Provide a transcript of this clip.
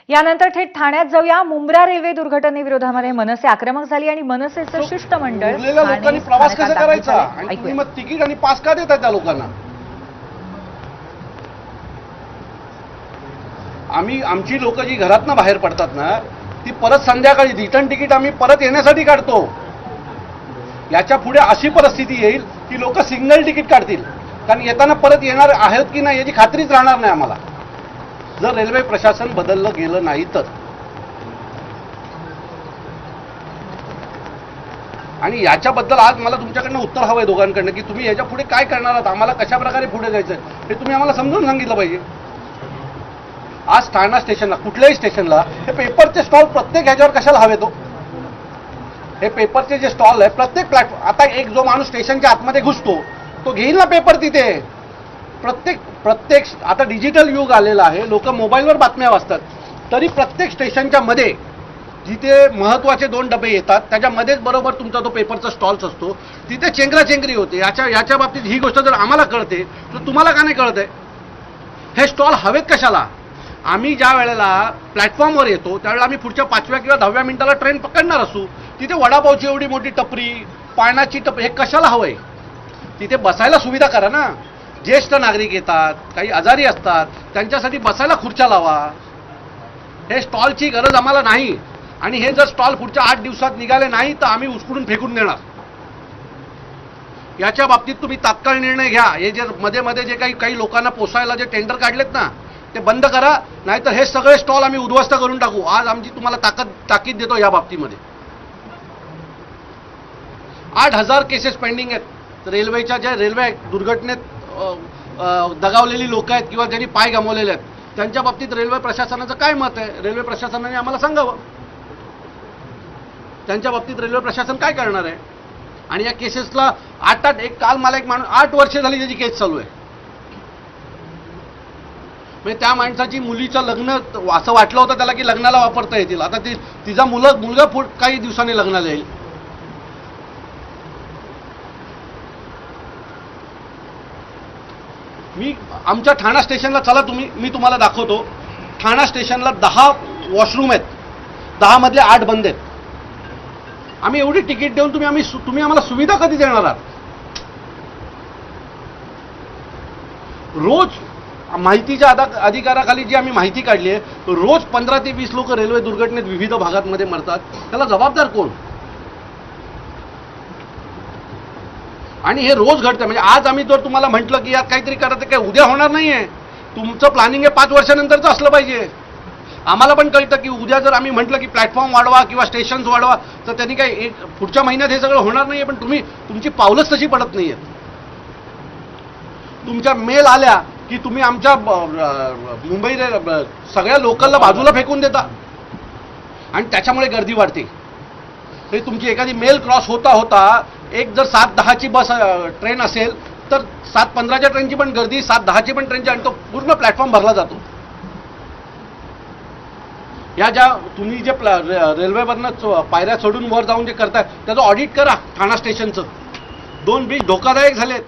यानंतर थेट ठाण्यात जाऊया. मुंब्रा रेल्वे दुर्घटनेविरोधामध्ये मनसे आक्रमक झाली आणि मनसेचं शिष्टमंडळ उरलेल्या लोकांनी प्रवास कसा करायचा आणि तुम्ही ऐकूया. मग तिकीट आणि पास का देता त्या लोकांना? आमची लोक जी घरातनं बाहेर पडतात ना, ती परत संध्याकाळी रिटर्न तिकीट आम्ही परत येण्यासाठी काढतो. याच्या पुढे अशी परिस्थिती येईल की लोक सिंगल तिकीट काढतील, कारण येताना परत येणार आहेत की नाही याची खात्रीच राहणार नाही आम्हाला, जर रेल्वे प्रशासन बदललं गेलं नाही तर. आणि याच्याबद्दल आज मला तुमच्याकडनं उत्तर हवंय दोघांकडनं की तुम्ही याच्या पुढे काय करणार आहात, आम्हाला कशा प्रकारे पुढे जायचं हे तुम्ही आम्हाला समजून सांगितलं पाहिजे. आज ठाणा स्टेशनला, कुठल्याही स्टेशनला हे पेपरचे स्टॉल प्रत्येक ह्याच्यावर कशाला हवे? तो हे पेपरचे जे स्टॉल आहे प्रत्येक प्लॅटफॉर्म, आता एक जो माणूस स्टेशनच्या आतमध्ये घुसतो तो घेईल ना पेपर तिथे. प्रत्येक आता डिजिटल युग आलेलं आहे, लोक मोबाईलवर बातम्या वाचतात, तरी प्रत्येक स्टेशनच्या मध्ये जिथे महत्वाचे 2 डबे येतात त्याच्यामध्येच बरोबर तुमचा तो पेपरचा स्टॉल्स असतो, तिथे चेंगराचेंगरी होते. याच्या बाबतीत ही गोष्ट जर आम्हाला कळते तर तुम्हाला का नाही कळत आहे? हे स्टॉल हवेत कशाला? आम्ही ज्या वेळेला प्लॅटफॉर्मवर येतो त्यावेळेला आम्ही पुढच्या 5व्या किंवा 10व्या मिनिटाला ट्रेन पकडणार असू, तिथे वडापावची एवढी मोठी टपरी, पाण्याची टपरी, हे कशाला हवंय? तिथे बसायला सुविधा करा ना. ज्येष्ठ नागरिक येतात, काही आजारी असतात, त्यांच्यासाठी बसायला खुर्च्या लावा. हे स्टॉलची गरज आम्हाला नाही. आणि हे जर स्टॉल पुढच्या 8 दिवसात निघाले नाही तर आम्ही उचकडून फेकून देणार. याच्या बाबतीत तुम्ही तात्काळ निर्णय घ्या. हे जे मध्ये मध्ये जे काही लोकांना पोसायला जे टेंडर काढलेत ना ते बंद करा, नाहीतर हे सगळे स्टॉल आम्ही उद्ध्वस्त करून टाकू. आज आमची तुम्हाला ताकीद देतो या बाबतीमध्ये. 8,000 केसेस पेंडिंग आहेत रेल्वेच्या, ज्या रेल्वे दुर्घटनेत दगावलेली लोक आहेत किंवा ज्यांनी पाय गमावलेले आहेत, त्यांच्या बाबतीत रेल्वे प्रशासनाचं काय मत आहे? रेल्वे प्रशासनाने आम्हाला सांगावं. त्यांच्या बाबतीत रेल्वे प्रशासन काय करणार आहे? आणि या केसेसला एक काल मला एक माणूस 8 वर्षे झाली त्याची केस चालू आहे. म्हणजे त्या माणसाची मुलीचं लग्न असं वाटलं होतं त्याला की लग्नाला वापरता येतील, आता तिचा मुलगा काही दिवसांनी लग्नाला येईल. आमच्या ठाणा स्टेशनला चला मी तुम्हाला दाखवतो. ठाणा स्टेशनला 10 वॉशरूम आहेत, 10 मधले 8 बंद आहेत. आम्ही एवढी तिकीट देऊन तुम्ही आम्हाला सुविधा कधी देणार आहात? रोज माहितीच्या अधिकाराखाली जी आम्ही माहिती काढली आहे, रोज 15 ते 20 लोक रेल्वे दुर्घटनेत विविध भागांमध्ये मरतात. त्याला जबाबदार कोण? आणि हे रोज घडतं. म्हणजे आज आम्ही जर तुम्हाला म्हटलं की यात काहीतरी करायचं, काय उद्या होणार नाहीये. तुमचं प्लॅनिंग हे 5 वर्षानंतरचं असलं पाहिजे. आम्हाला पण कळतं की उद्या जर आम्ही म्हटलं की प्लॅटफॉर्म वाढवा किंवा स्टेशन्स वाढवा तर त्यांनी काही पुढच्या महिन्यात हे सगळं होणार नाहीये. पण तुमची पावलंच तशी पडत नाहीयेत. तुमच्या मेल आल्या की तुम्ही आमच्या मुंबई सगळ्या लोकलला बाजूला फेकून देता आणि त्याच्यामुळे गर्दी वाढते. तरी तुमची एखादी मेल क्रॉस होता एक जर 7:10ची बस ट्रेन असेल तर 7:15च्या ट्रेनची पण गर्दी, 7:10ची पण ट्रेनची, आणि तो पूर्ण प्लॅटफॉर्म भरला जातो. या ज्या तुम्ही जे रेल्वेवरनं पायऱ्या चढून वर जाऊन जे करताय त्याचं ऑडिट करा. ठाणा स्टेशनचं 2 ब्रिज धोकादायक झालेत.